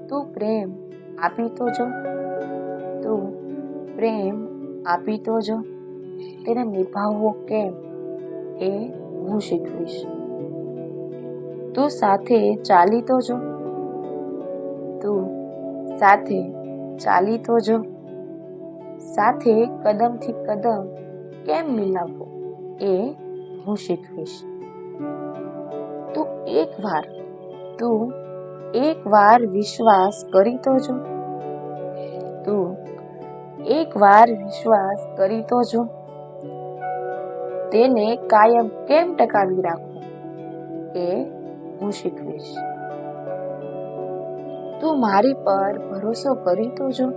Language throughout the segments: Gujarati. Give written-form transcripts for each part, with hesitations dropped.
તું પ્રેમ આપી તો જો, તું પ્રેમ આપી તો જો, તેને નિભાવવો કેમ એ હું શીખવીશ. તું સાથે ચાલી તો જો, તું સાથે ચાલી તો જો, સાથે કદમથી કદમ કેમ મિલાવવો એ હું શીખવીશ. તું એક વાર વિશ્વાસ કરી તો જો, તું એક વાર વિશ્વાસ કરી તો જો, તેને કાયમ કેમ ટકાવી રાખવું એ હું શીખવીશ. તું મારી પર ભરોસો કરી તો જો,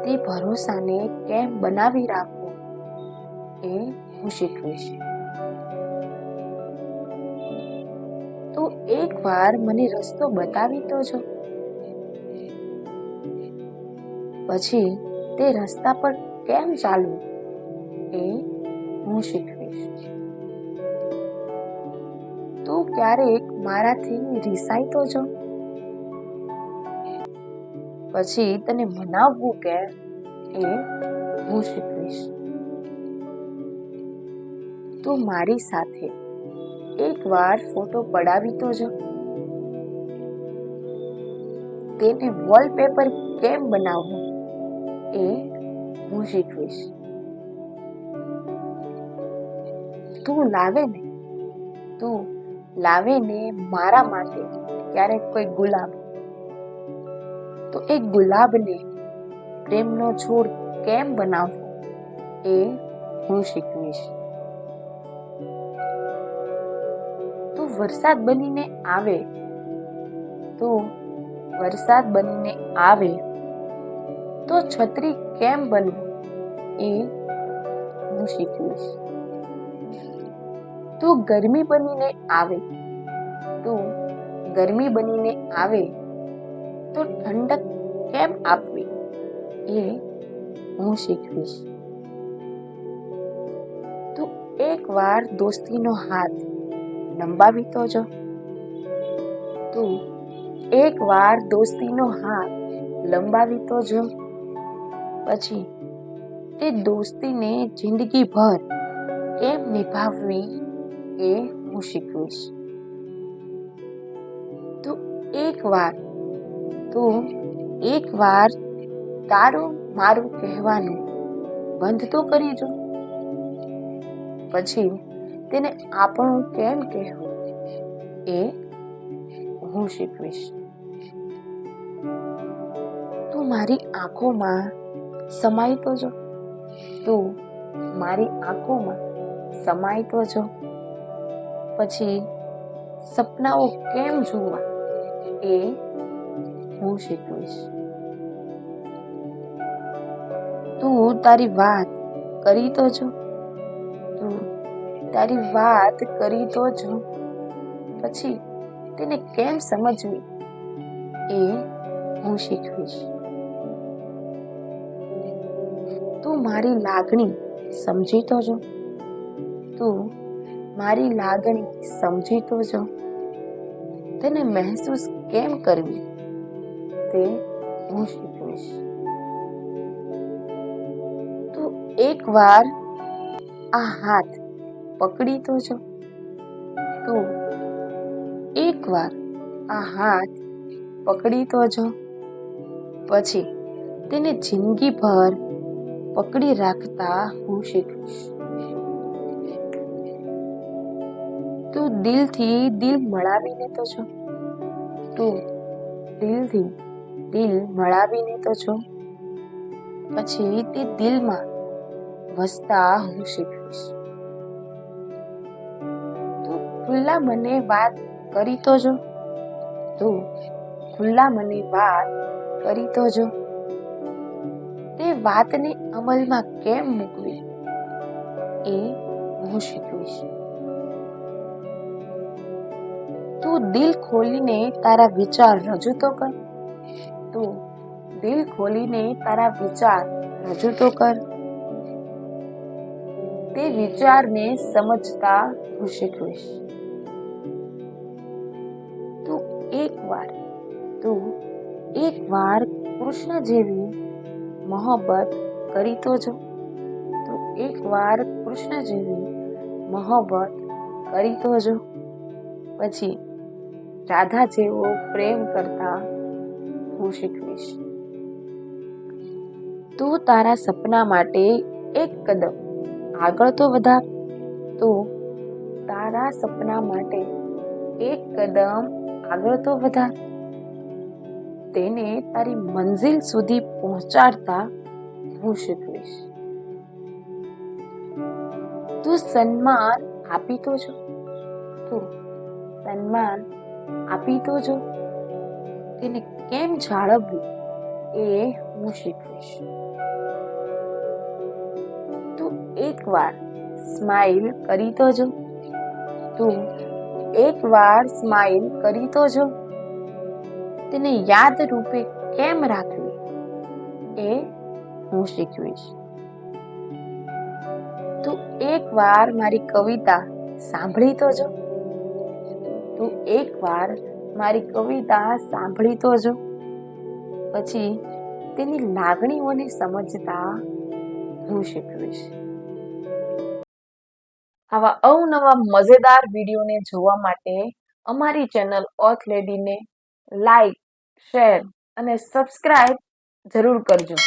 તે ભરોસાને કેમ બનાવી રાખવું એ હું શીખવીશ. તું એક વાર મને રસ્તો બતાવી તો જો, પછી તે રસ્તા પર કેમ ચાલવું એ હું શીખવીશ. તું ક્યારેક મારાથી રિસાઈ તો જો, પછી તને મનાવવું કેમ એ હું શીખવીશ. તું મારી સાથે એક વાર ફોટો પડાવી તો જો, તેને વોલપેપર કેમ બનાવવું એ હું શીખવીશ. તું લાવે ને મારા માટે ક્યારેક કોઈ ગુલાબ, તો એક ગુલાબને પ્રેમનો છોડ કેમ બનાવવો એ હું શીખવીશ. તું વરસાદ બનીને આવે તો છત્રી કેમ બનવું એ હું શીખવીશ. તું ગરમી બનીને આવે તો ઠંડક કેમ આપવી એ હું શીખવીશ. તું એક વાર દોસ્તીનો હાથ લંબાવી તો જો, તું એક વાર દોસ્તીનો હાથ લંબાવી તો જો, પછી તે દોસ્તીને જિંદગીભર કેમ નિભાવવી એ હું શીખવીશ. તું એક વાર તારું મારું કહેવાનું બંધ તો કરી જો, પછી તેને આપણું કેમ કહેવું એ હું શીખવીશ. તું મારી આંખોમાં સમાય તો જો, તું મારી આંખોમાં સમાય તો જો, પછી સપનાઓ કેમ જોવા એ હું શીખવીશ. તું તારી વાત કરી તો જો, તું તારી વાત કરી તો જો, પછી તેને કેમ સમજવી એ હું શીખવીશ. તું મારી લાગણી સમજી તો જો, તું મારી લાગણી સમજી તો જો, તેને મહેસૂસ કેમ કરવી તે હું શીખવીશ. તું એક વાર આ હાથ પકડી તો જો, તું એક વાર આ હાથ પકડી તો જો, પછી તેને જિંદગીભર પકડી રાખતા હું શીખવીશ. તું દિલથી દિલ મળાવીને તો જો, તું દિલથી દિલ મળાવીને તો જો, પછી તે દિલમાં વસતા હું શીખવીશ. તું ખુલ્લા મને વાત કરી તો જો, તું ખુલ્લા મને વાત કરી તો જો, તે વાતને અમલમાં કેમ મૂકવી એ હું શીખવીશ. તું દિલ ખોલીને તારા વિચાર રજૂ તો કર, તું દિલ ખોલીને તારા વિચાર રજૂ તો કર, તે વિચારને સમજતા હું શીખવીશ. તું એક વાર તું એકવાર કૃષ્ણ જેવી મોહબ્બત કરી તો જો. તું એકવાર કૃષ્ણ જેવી મોહબ્બત કરી તો જો. પછી રાધા જેવો પ્રેમ કરતા હું શીખવીશ. તું તારા સપના માટે એક કદમ આગળ તો વધાર. તું તારા સપના માટે એક કદમ આગળ તો વધાર. તેને તારી મંઝિલ સુધી પહોંચાડતા હું શીખવીશ. તું સન્માન આપી તો જો. તું સન્માન આપી તો જો. તેને કેમ જાળવવું એ હું શીખવીશ. તું એકવાર સ્માઈલ કરી તો જો. તું એકવાર સ્માઈલ કરી તો જો. તેને યાદ રૂપે કેમ રાખવી એ હું શીખવીશ. તું એકવાર મારી કવિતા સાંભળી તો જો. તું એકવાર મારી કવિતા સાંભળી તો જો. પછી તેની લાગણીઓને સમજતા હું શીખવીશ. આવા અવનવા મજેદાર વિડીયોને જોવા માટે અમારી ચેનલ ઓથ લેડીને લાઈક, શેર અને સબસ્ક્રાઇબ જરૂર કરજો.